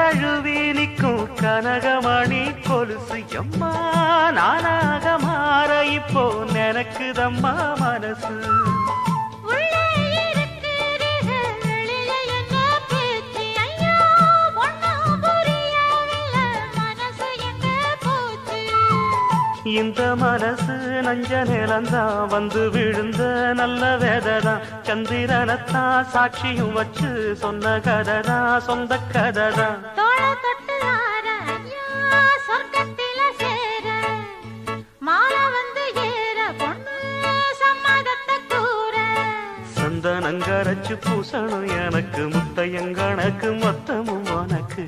தழுவி நிற்கும் கனகமணி கொலுசு எம்மா நானாக மாற இப்போ நினைக்குதம்மா மனசு. இந்த மனசு நஞ்ச நிலந்தான் வந்து விழுந்த நல்ல வேததான். சந்திரனத்தான் சாட்சியும் வச்சு சொன்ன கதைதான் சொந்த கதைதான். சந்தனங்கரைச்சு பூசணும் எனக்கு முத்தையங்கணக்கு மொத்தமும் உனக்கு.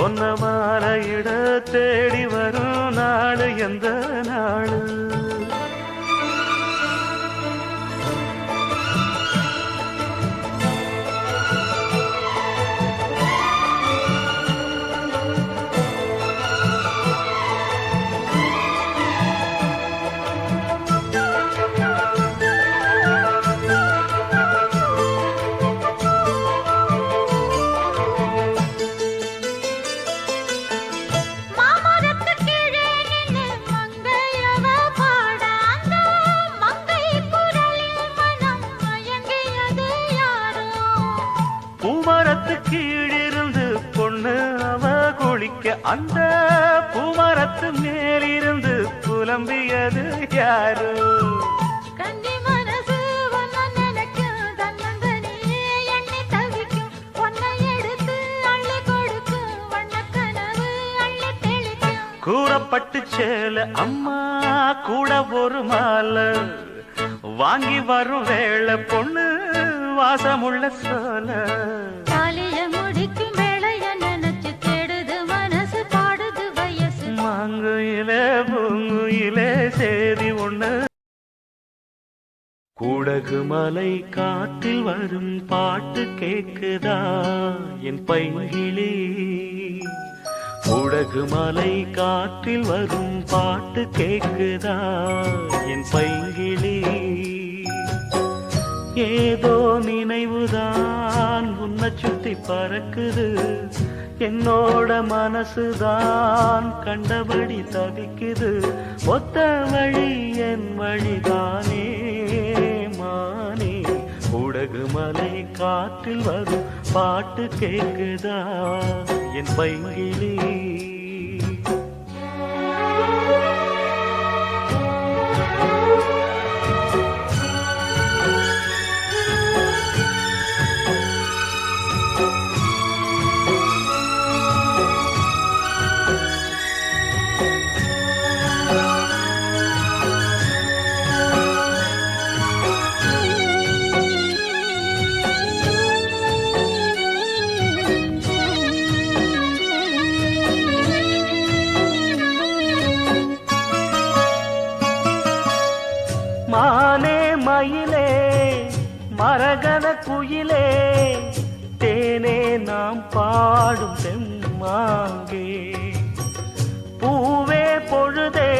ஒன்ன மாலையிட தேடி வரும் நாடு எந்த நாடு. பூமரத்து கீழிருந்து பொண்ணு அவ குளிக்க அந்த பூமரத்து மேலிருந்து புலம்பியது யாரு. கூறப்பட்டு சேல அம்மா கூட ஒரு மாலை வாங்கி வரும் வேளை பொண்ணு வாசமுள்ள சோல. காலைய முடிக்கும் வேளைய நினைச்சு தேடுது மனசு பாடுது வயசு. மாங்குயிலே பூங்குயிலே சேதி ஒண்ணு. கூடகு மலை காற்றில் வரும் பாட்டு கேக்குதா என் பைங்கிளி. கூடகு மலை காற்றில் வரும் பாட்டு கேக்குதா என் பைங்கிளி. ஏதோ நினைவுதான் உன்னை சுத்தி பறக்குது. என்னோட மனசுதான் கண்டபடி தவிக்குது. ஒத்த வழி என் வழிதானே மானே. கூடகு மலை காற்றில் வரும் பாட்டு கேக்குதா என் பைங்கிளி. மானே மயிலே மரகத குயிலே தேனே நாம் பாடும் தெம்மாங்கே. பூவே பொழுதே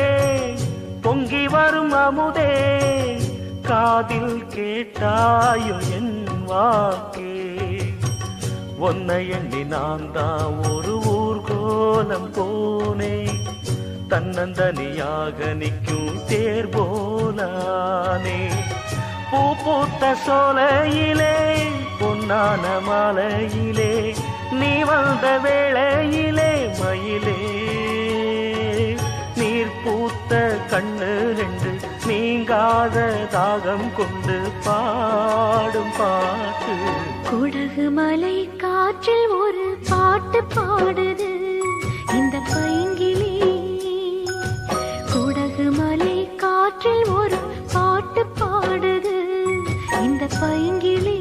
பொங்கி வரும் அமுதே காதில் கேட்டாயோ என் வாக்கே. ஒன்னை எண்ணி நான் தான் ஒரு ஊர்கோலம் போனே. தன்னந்தனியாக நிற்கும் தேர் போலானே. பூ பூத்த சோலையிலே பொன்னான மாலையிலே நீ வந்த வேளையிலே மயிலே. நீர் பூத்த கண்ணு ரெண்டு நீங்காத தாகம் கொண்டு பாடும் பாட்டு. குடகு மலை காற்றில் ஒரு பாட்டு பாடுது இந்த பைங்கிளி. குடகு மலை காற்றில் ஒரு பாட்டு பாடுது இந்த பைங்கிளி.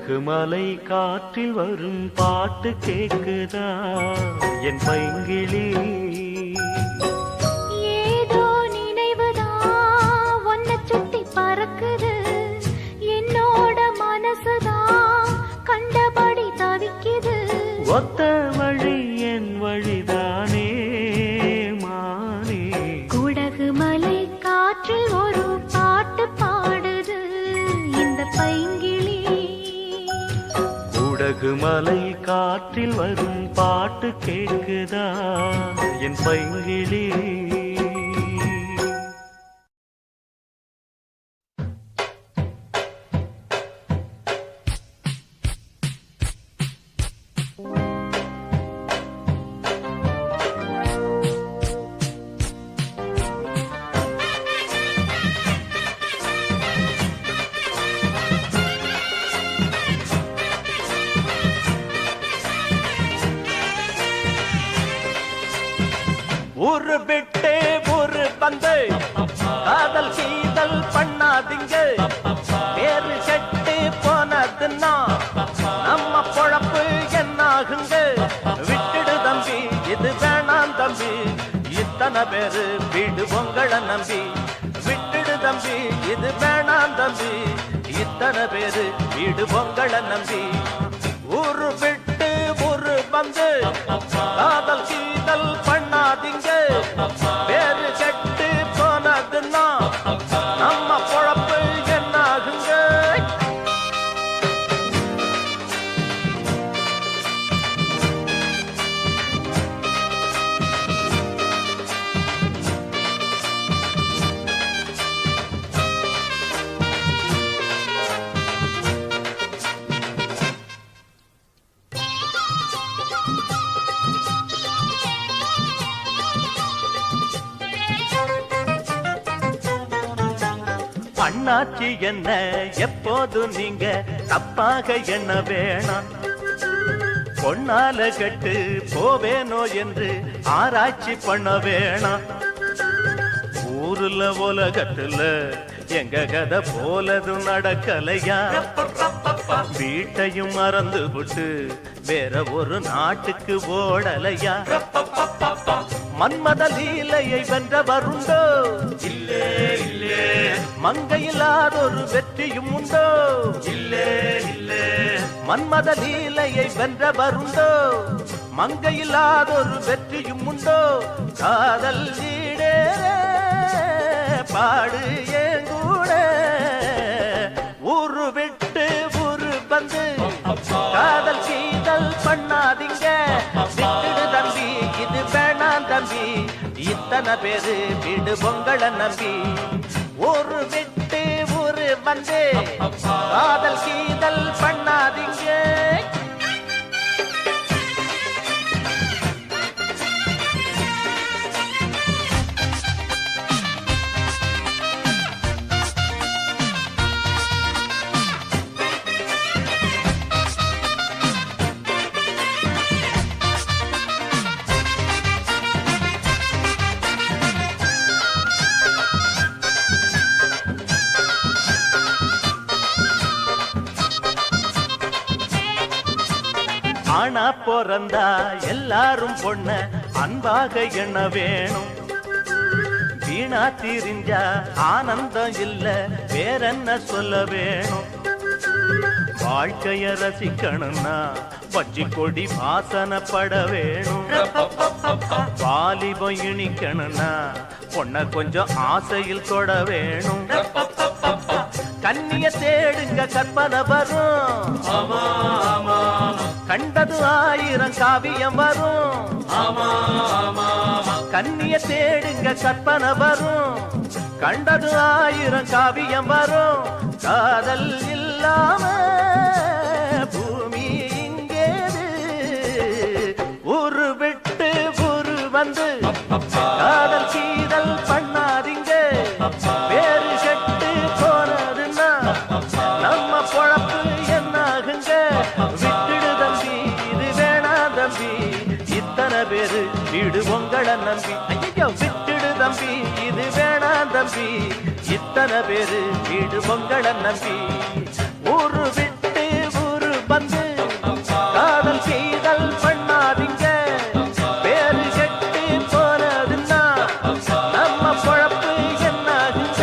உடகு மலை காற்றில் வரும் பாட்டு கேக்குதா என் பைங்கிளி? ஏதோ நினைவுதான் ஒன்ன சுத்தி பறக்குது, என்னோட மனசுதான் கண்டபடி தவிக்குது. ஒத்த வழி என் வழிதானே மானே. குடகு மலை காற்றில் ஒரு பாட்டு பாடுது இந்த பைங்கிளி. உடகு மலை காற்றில் வரும் பாட்டு கேக்குதா என் பைங்கிளி? ஊரு விட்டு ஊரு வந்து காதல் கீதல் பண்ணாதீங்க. பேரு கெட்டு போனதுன்னா நம்ம பொழப்பு என்னாகுங்க? விட்டுடு தம்பி, இது வேணாம் தம்பி, இத்தனை பேரு வீடு உங்களை நம்பி. விட்டுடு தம்பி, இது வேணாம் தம்பி, இத்தனை பேரு வீடு உங்களை நம்பி. ஊரு விட்டு ஊரு வந்து காதல் கீதல் பண்ணாதீங்க. பேரு கெட்டு போனதுன்னா நம்ம பொழப்பு என்னாகுங்க? அண்ணாச்சி என்ன எப்போது நீங்க தப்பாக என்ன வேணாம். பொன்னால கட்டு போவேனோ என்று ஆராய்ச்சி பண்ண வேணாம். ஊருல உலகத்துல எங்க கதை போலது நடக்கலையா? வீட்டையும் மறந்து விட்டு வேற ஒரு நாட்டுக்கு ஓடலையா? மன்மத லீலையை வென்றவருண்டோ? இல்லே இல்லே. மங்கையில்லாதொரு வெற்றியும் உண்டோ? இல்லே இல்லே. மன்மத லீலையை வென்றவருண்டோ? மங்கையில்லாதொரு வெற்றியும் உண்டோ? காதல் ஈடே பாடு ஏங்கூட. ஊரு விட்டு ஊரு வந்து காதல் கீதல் பண்ணாதீங்க. விட்டுடு தம்பி, இது வேணாம் தம்பி, இத்தனை பேரு வீடு உங்களை நம்பி. ஊரு விட்டு ஊரு வந்து காதல் கீதல் பண்ணாதீங்க. ஆனா பிறந்தா எல்லாரும் பொண்ண அன்பாக எண்ண வேணும். வீணா திரிஞ்சா ஆனந்தம் இல்ல, வேறென்ன சொல்ல வேணும்? வாழ்க்கைய ரசிக்கணும்னா பச்சி கொடி வாசனப்பட வேணும். வாலிபம் இனிக்கணும்னா பொண்ண கொஞ்சம் ஆசையில் தொட வேணும். கண்ணிய தேடுங்க கற்பனை வரும். கண்டது 1000 காவியம் வரும். கண்ணிய தேடுங்க கற்பனை வரும். கண்டது 1000 காவியம் வரும். காதல் இல்லாம பூமி இங்கேது. ஊரு விட்டு ஊரு வந்து காதல் கீதல் பண்ணாதீங்க. வேறு கெட்டு போனதுன்னா நம்ம பொழப்பு என்னாகுங்க? விட்டுடு தம்பி, இது வேணாம் தம்பி, இத்தனை பேரு வீடு உங்களை நம்பி. ஐயோ விட்டுடு தம்பி, இது வேணாம் தம்பி, இத்தனை பேரு வீடு உங்களை நம்பி. ஊரு விட்டு ஊரு வந்து காதல் செய்தல் பண்ணாதீங்க. பேரு கெட்டு போனதுன்னா நம்ம பொழப்பு என்னாகுங்க?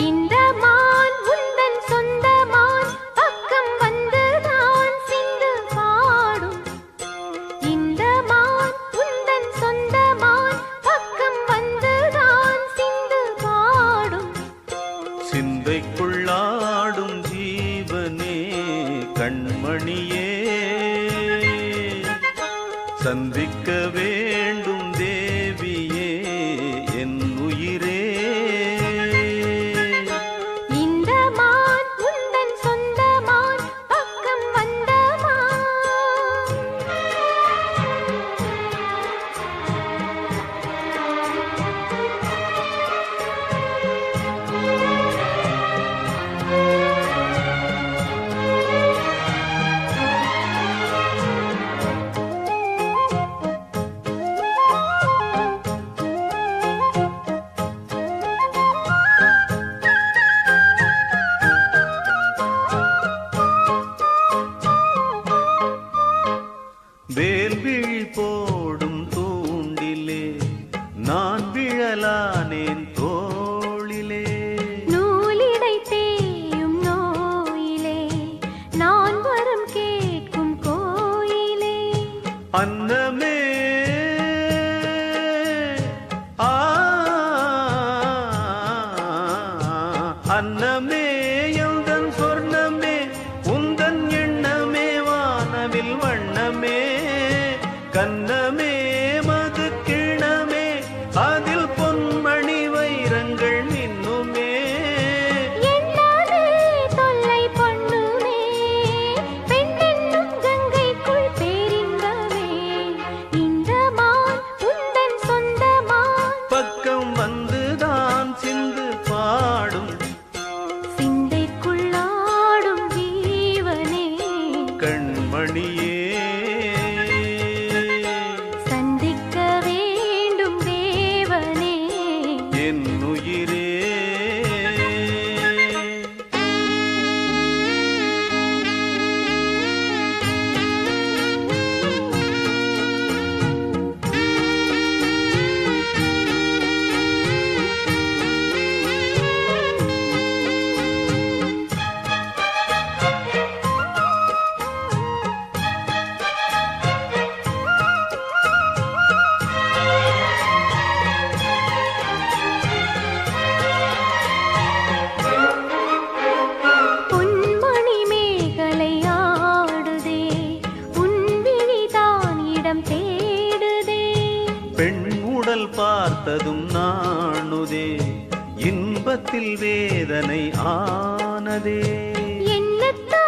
இந்த மான் உந்தன் சொந்த மான் பக்கம் வந்துதான் சிந்து பாடும். இந்த மான் உந்தன் சொந்த மான் பக்கம் வந்துதான் சிந்து பாடும். சிந்தைக்குள்ளாடும் ஜீவனே கண்மணியே, சந்திக்க வேண்டும் தேவியே என் உயிரே. இந்த மான் உந்தன் சொந்த மான் பக்கம் வந்த மான். வேல்விழி போடும் தூண்டிலே நான் விழலானேன் தோளிலே. நூலிடை தேயும் நோயிலே நான் வரம் கேட்கும் கோயிலே. அன்னமே ஆ அன்னமே எந்தன் சொர்ணமே உந்தன் எண்ணமே வானவில் வண்ணமே. கண்ணமே மது கிணமே அதில் பொன்மணி வைரங்கள் மின்னுமே. என்னாலே தொல்லை பண்ணுமே பெண்ணென்னும் கங்கைக்குள் பேரின்பமே. இந்த மான் உந்தன் சொந்த மான் பக்கம் வந்துதான் சிந்து பாடும். சிந்தைக்குள்ளாடும் ஜீவனே கண்மணியே, சந்திக்க வேண்டும் தேவனே என் உயிரே. பொன்மணி மேகலை ஆடுதே உன் விழிதான் இடம் தேடுதே. பெண் உடல் பார்த்ததும் நாணுதே இன்பத்தில் வேதனை ஆனதே. என்னத்தான்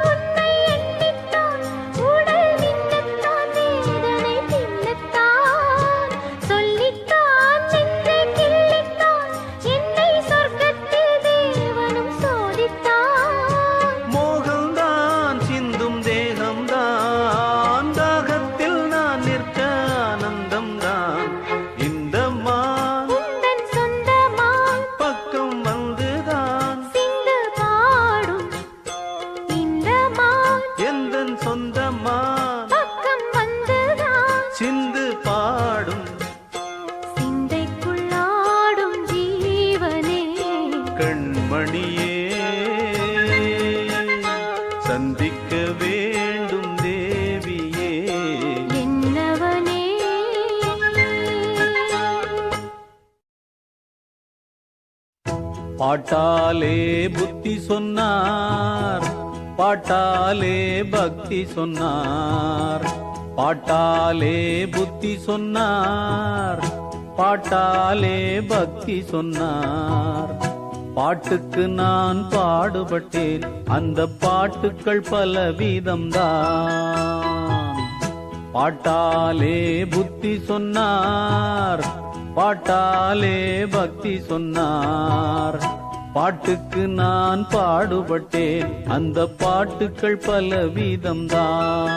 உன்னை எண்ணித்தான் உடல் நின்னத்தான் வேதனை தின்னத்தான் சொல்லித்தான் நெஞ்சை கிள்ளித்தான் என்னை சொர்க்கத்தில் தேவனும் சோதித்தான். மோகம்தான் சிந்தும் தேகம்தான் தாகத்தில் நான் நிற்க ஆனந்தம்தான். இந்த மான் உந்தன் சொந்த மான் பக்கம் வந்துதான் சிந்து பாடும். இந்த மான் எந்தன் சொந்த மான் பக்கம் வந்துதான் சிந்து பாடும். சிந்தைக்குள்ளாடும் ஜீவனே கண்மணியே, சந்திக்க வேண்டும் தேவியே என்னவனே. பாட்டாலே புத்தி சொன்னார், பாட்டாலே பக்தி சொன்னார். பாட்டாலே புத்தி சொன்னார், பாட்டாலே பக்தி சொன்னார். பாட்டுக்கு நான் பாடுபட்டேன், அந்த பாட்டுக்கள் பலவிதம்தான். பாட்டாலே புத்தி சொன்னார், பாட்டாலே பக்தி சொன்னார். பாட்டுக்கு நான் பாடுபட்டேன், அந்த பாட்டுக்கள் பலவிதம்தான்.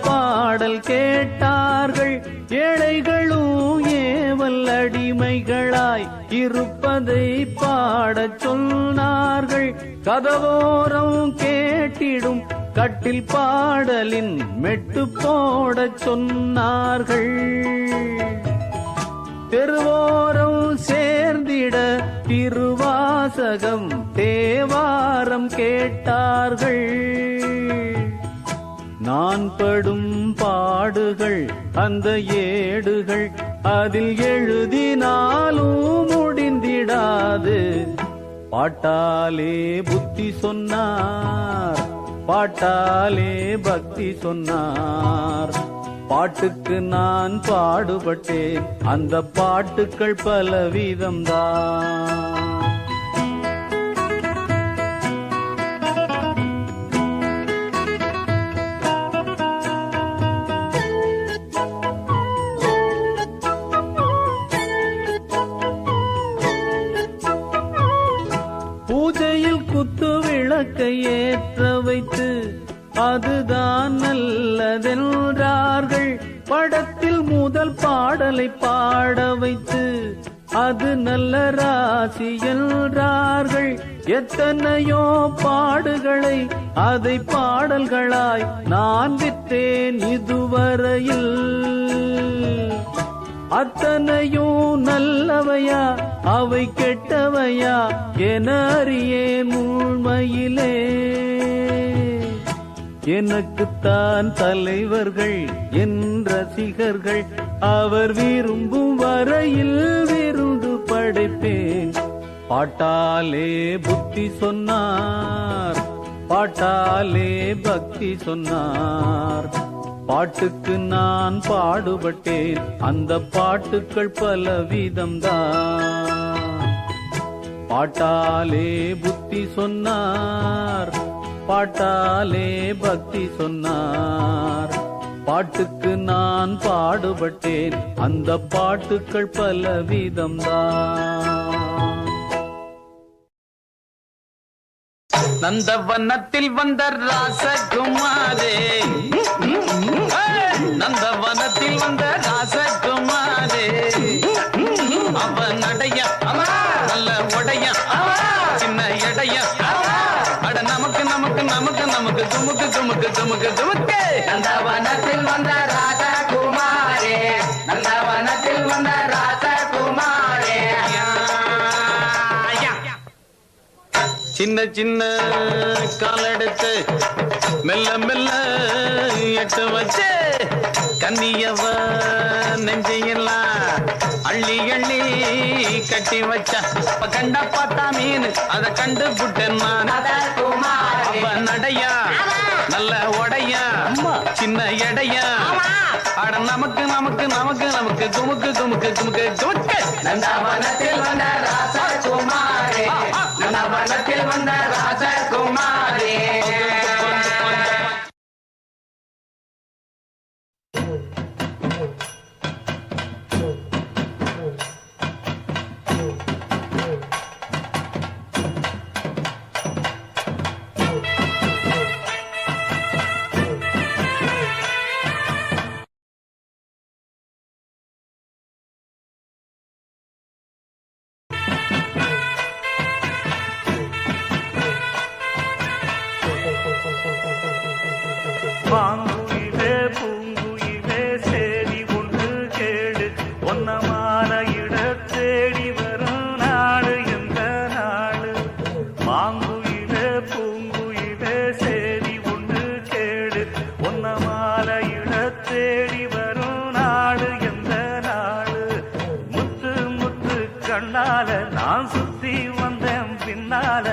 பாடல் கேட்டார்கள் ஏழைகளும் ஏவல் அடிமைகளாய் இருப்பதை பாடச் சொன்னார்கள். கதவோரம் கேட்டிடும் கட்டில் பாடலின் மெட்டு போடச் சொன்னார்கள். தெருவோரம் சேர்ந்திட திருவாசகம் தேவாரம் கேட்டார்கள். நான் படும் பாடுகள் அந்த ஏடுகள் அதில் எழுதினாலும் முடிந்திடாது. பாட்டாலே புத்தி சொன்னார், பாட்டாலே பக்தி சொன்னார். பாட்டுக்கு நான் பாடுபட்டேன், அந்த பாட்டுக்கள் பலவிதம்தான். பூஜையில் குத்து விளக்கை ஏற்ற வைத்து அதுதான் நல்லதென்றார்கள். படத்தில் முதல் பாடலை பாட வைத்து அது நல்ல ராசி என்றார்கள். எத்தனையோ பாடுகளை அதை பாடல்களாய் நான் விற்றேன் இதுவரையில். அத்தனையும் நல்லவையா அவை கெட்டவையா என அறியேன் உண்மையிலே. எனக்குத்தான் தலைவர்கள் என் ரசிகர்கள், அவர் விரும்பும் வரையில் விருந்து படைப்பேன். பாட்டாலே புத்தி சொன்னார், பாட்டாலே பக்தி சொன்னார். பாட்டுக்கு நான் பாடுபட்டேன், அந்த பாட்டுக்கள் பலவிதம்தான். பாட்டாலே புத்தி சொன்னார், பாட்டாலே பக்தி சொன்னார். பாட்டுக்கு நான் பாடுபட்டேன், அந்த பாட்டுக்கள் பலவிதம்தான். நந்தவனத்தில் வந்த ராசகுமாரே, நந்தவனத்தில் வந்த ராசகுமாரே, அவன் நடைய நல்ல உடைய சின்ன எடைய, அட நமக்கு நமக்கு நமக்கு நமக்கு துமுக்கு துமுக்கு துமுக்கு துமுக்கு. நந்தவனத்தில் வந்த ராசகுமாரே, நந்தவனத்தில் வந்த ராசகுமாரே. சின்ன சின்ன காலெடுத்து மெல்ல மெல்ல எட்டு வச்சு கன்னியவ நெஞ்சையெல்லாம் அள்ளி அள்ளி கட்டி வச்ச கண்ட பார்த்தா மீன் அத கண்டு புட்டேன் நான். அவ நடையா நல்ல உடையா சின்ன எடையா, அட நமக்கு நமக்கு நமக்கு நமக்கு துமுக்கு துமுக்கு துமுக்கு துமுக்கு. நந்தவனத்தில் வந்த ராசகுமாரே, நந்தவனத்தில் வந்த ராசகுமாரே. பாங்குயிலே பூங்குயிலே சேரி பின்னால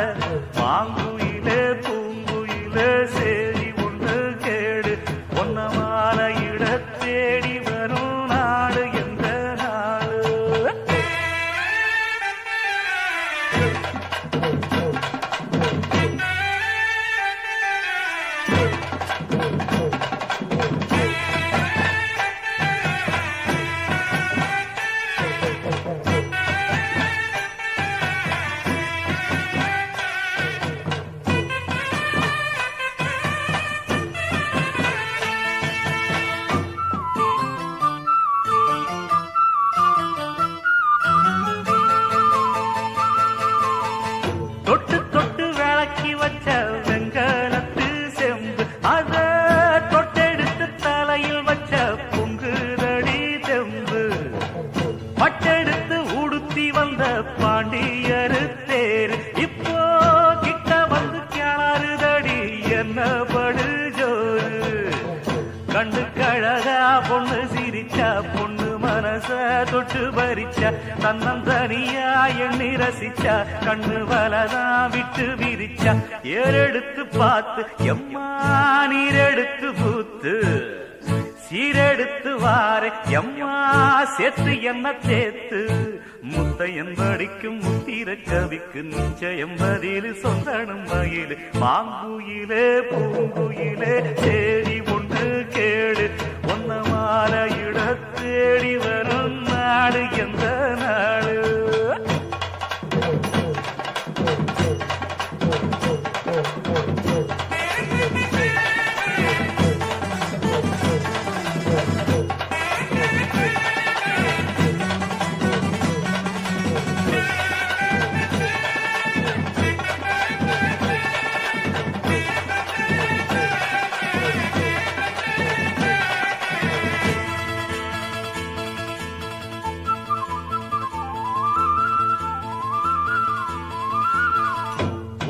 மாங்குயிலே பூங்குயிலே சேரி ஒன்று கேடு ஒன்ன மாலையிட தேடி வரும் நாடு எந்த நாடு தொட்டு தொட்டு விளக்கி வச்ச வெங்கலத்து செம்பு அத தொட்டெடுத்து தலையில் வச்ச பொங்குதடி தெம்பு பட்டெடுத்து உடுத்தி வந்த பாண்டியரு தேர் இப்போ கிட்ட வந்து கிளறுதடி என்ன படு ஜோரு கண்டு கழகா பொண்ணு சிரிச்சா பொண்ணு மனச தொட்டு பறிச்சா தன்னந்தனியா எண்ணி ரசிச்சா கண்ணு வலதான் விட்டு விரிச்சா ஏறெடுத்து பார்த்து எம்மா நீரெடுத்து பூத்து சீரெடுத்து வாரே எம்மா சேர்த்து என்ன தேத்து முத்தையன் படிக்கும் முத்திர கவிக்கு நிச்சயம் பதில் சொந்தனும் மயிலு மாங்குயிலே பூங்குயிலே சேரி ஒன்று கேடு ஒன்ன மாலையிட தேடி வரும் நாடு எந்த நாடு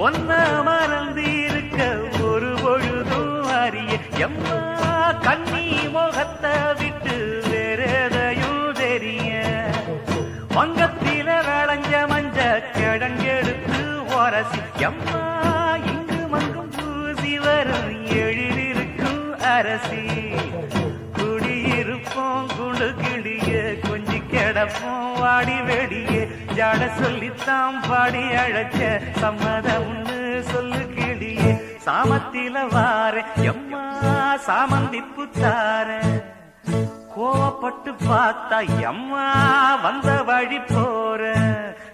ஒன்ன மறந்து இருக்க ஒரு பொழுதும் அறிய எம்மா கண்ணி முகத்தை விட்டு வேறெதையும் தெரிய வங்கத்தில விளைஞ்ச மஞ்ச கிழங்கெடுத்து உரசி எம்மா இங்கு மங்கும் பூசி வரும் எழிலிருக்கும் அரசி குடியிருப்போம் குண்டு கிளிய கொஞ்சி கிடப்போம் வாடி வெடியே ஜாட சொல்லித்தான் பாடி அழைச்ச சம்மதம்னு சொல்லு கிளியே சாமத்தில வார எம்மா சாமந்தி புத்தார கோவப்பட்டு பார்த்தா எம்மா வந்த வழி போற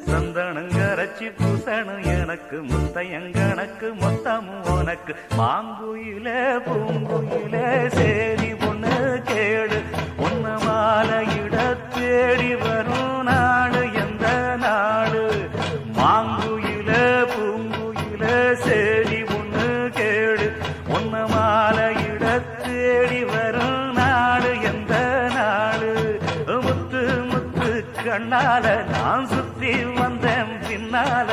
சந்தனங்கரைச்சி பூசணும் எனக்கு முத்தையங்கணக்கு மொத்தமும் உனக்கு மாங்குயில பூங்குயில சேரி பொண்ணு கேடு ஒன்ன மாலையிட தேடி வரும் நாடு எந்த நாடு மாங்குயில பூங்குயில சேரி பொண்ணு கேடு ஒன்ன மாலையிட தேடி வரும் நாடு எந்த நாடு முத்து முத்து கண்ணால நான் சுத்தி வந்தேன் பின்னால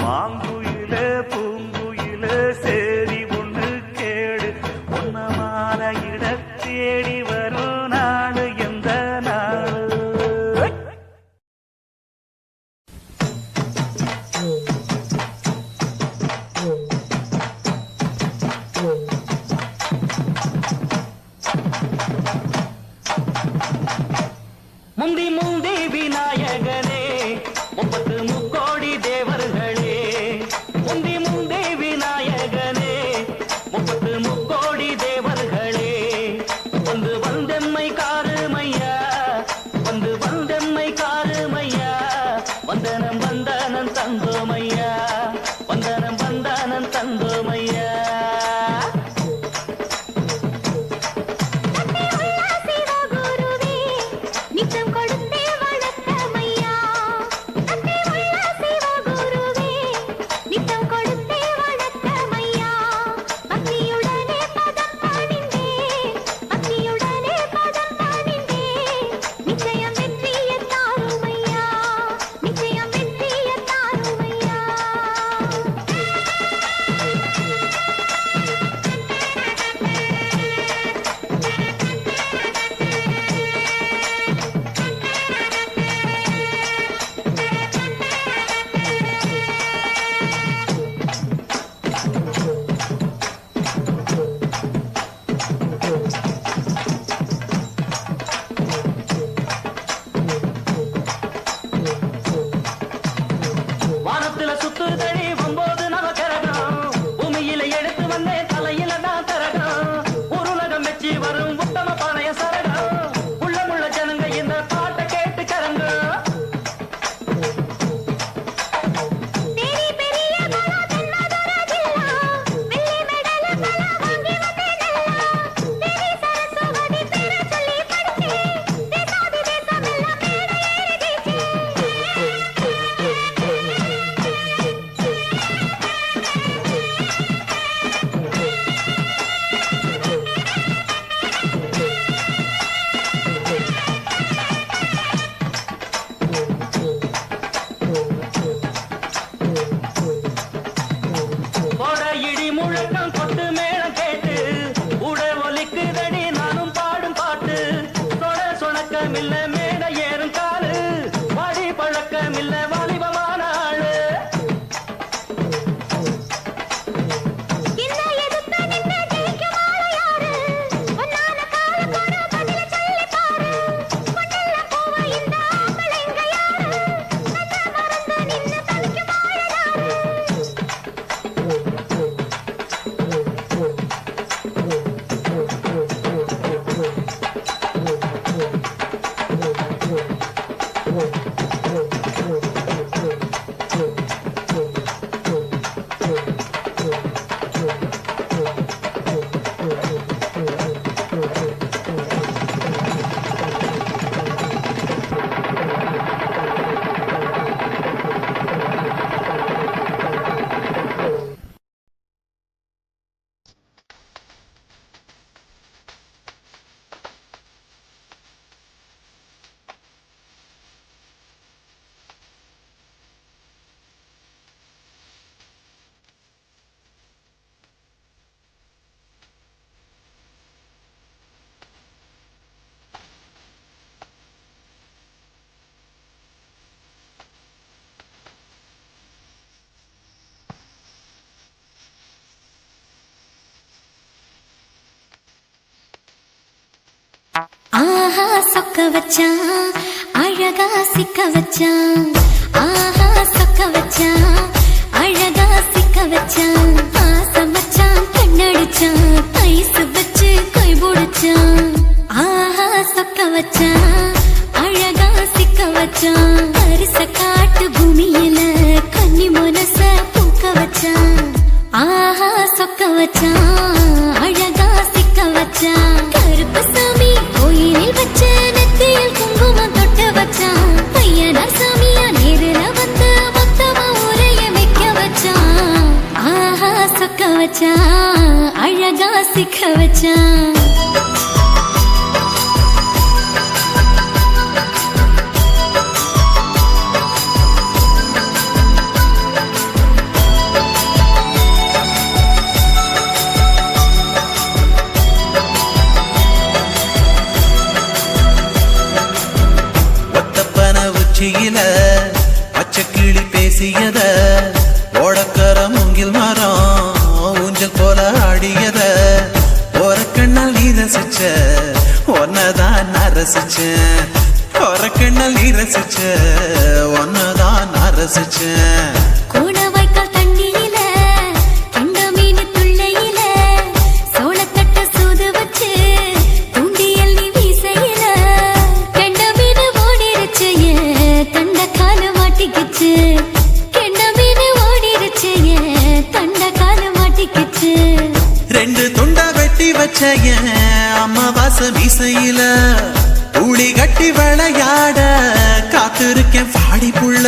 மாங்குயில பூங்குயில சேரி ஒண்ணு கேடு ஒன்ன மாலையிட தேடி வரும் நாடு எந்த நாடு முந்தி முந்தி விநாயகனே 33 தேவர்களே முந்தி முந்தி விநாயகனே 33 தேவர்களே வந்து வந்தெம்மை காருமையா வந்து வந்தெம்மை காருமையா வந்தனம் வந்தனம் தந்தோமையா வந்தனம் வந்தனம் தந்தோமையா சுத்துதடி 9 நவக்கிரகம் பூமியில எடுத்து வந்தே தலையில தான் தரகம் உருளகம் வச்சு வரும் உத்தம பாளைய சரகம் உள்ளமுள்ள ஜனங்க இந்த பாட்டை கேட்டு கரங்க ஆஹா சொக்க வச்சான் அழகா சிக்க வச்சான் ஆஹா சொக்க வச்சான் அழகா சிக்க வச்சான் ஆசம் வச்சான் கண்ணடிச்சான் ஐசு வச்சு கை போடுச்சான் ஆஹா சொக்க வச்சான் அழகா சிக்க வச்சான் அரிச காட்டு பூமியில கன்னி மனச பூக்க வச்சான் ஆஹா சொக்க வச்சான் அழகா சிக்க வச்சான் கருப்பு சாமி கோயிலில் வச்ச நெத்தியில் குங்குமம் தொட்டு வச்சான் பையனா சாமியா நேரில வந்து மொத்தமா உரைய வைக்க வச்சான் ஆஹா சொக்க வச்சான் அழகா சிக்க வச்சான் உச்சியில பச்சை கிளி பேசியத ஓடக்கர மூங்கில் மரம் ஊஞ்சல் போல ஆடியத ஒரு கண்ணால் நீ ரசிச்ச ஒன்னதான் நான் ரசிச்சேன் ஒரு கண்ணால் நீ ரசிச்ச ஒன்னதான் நான் ரசிச்சேன் கோணவாய்க்கால் தண்ணியில கண்ட மீன் துள்ளையில சோளத்தட்ட சூது வச்சு தூண்டியல் நீ வீசையில கண்ட மீன் ஓடிருச்சு தண்ட கால மாட்டிக்கிச்சு கண்ட மீன் ஓடிருச்சு தண்ட கால மாட்டிக்கிச்சு ரெண்டு துண்டா வெட்டி வச்ச அம்மாவாச மீசையில ஊழி கட்டி விளையாட காத்திருக்கேன் பாடி புள்ள